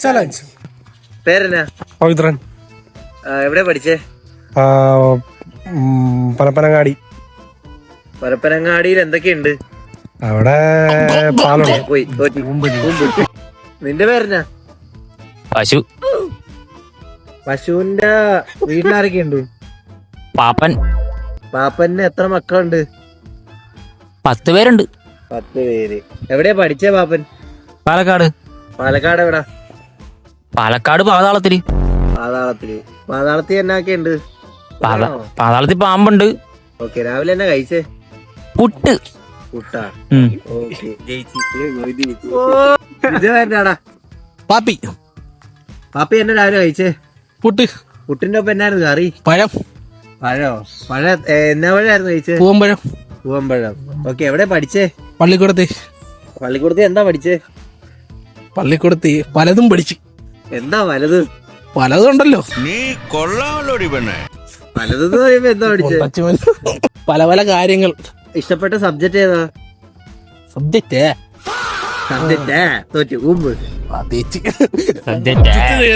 Challenge. പേരെന്നാ? പവിത്രൻ. എവിടെ പഠിച്ചേ? പരപ്പനങ്ങാടി. പരപ്പനങ്ങാടിയിൽ എന്തൊക്കെയുണ്ട്? അവിടെ പാലുണ്ട്. പോയി നിന്റെ പേരെന്നാ? പശു. പശുവിന്റെ വീട്ടിലാരൊക്കെ ഉണ്ട്? പാപ്പൻ. പാപ്പന് എത്ര മക്കളുണ്ട്? 10 പേരുണ്ട്. 10 പേര്. എവിടെയാ പഠിച്ചേ പാപ്പൻ? പാലക്കാട്. പാലക്കാട് എവിടാ? പാലക്കാട് പാതാളത്തില്. പാതാളത്തിൽ എന്നൊക്കെ ഉണ്ട്? പാതാളത്തിൽ പാമ്പുണ്ട്. ഓക്കെ. രാവിലെ എന്നാ കഴിച്ചേ? പുട്ട്. പുട്ടാ? ഓക്കെ. ഇത് വേണ്ടാടാ. പാപ്പി. പാപ്പി എന്നാ രാവിലെ കഴിച്ചേ? പുട്ട്. പുട്ടിന്റെ ഒപ്പം എന്നായിരുന്നു കറി? പഴം. പഴം എന്നാ പഴമായിരുന്നു കഴിച്ചേ? പൂവമ്പഴം. പൂവമ്പഴം. ഓക്കെ. എവിടെ പഠിച്ചേ? പള്ളിക്കൂടത്ത്. പള്ളിക്കൂടത്ത് എന്താ പഠിച്ചേ? പള്ളിക്കൂടത്ത് പലതും പഠിച്ചു. എന്താ വലത്? പലതും ഉണ്ടല്ലോ. നീ കൊള്ളാമല്ലോടി പെണ്ണേ. വലതെന്ന് പറയുമ്പോ എന്താ പഠിച്ചേ? പല പല കാര്യങ്ങൾ. ഇഷ്ടപ്പെട്ട സബ്ജക്ട് ഏതാ? സബ്ജക്റ്റ് തോറ്റു. സബ്ജക്റ്റ്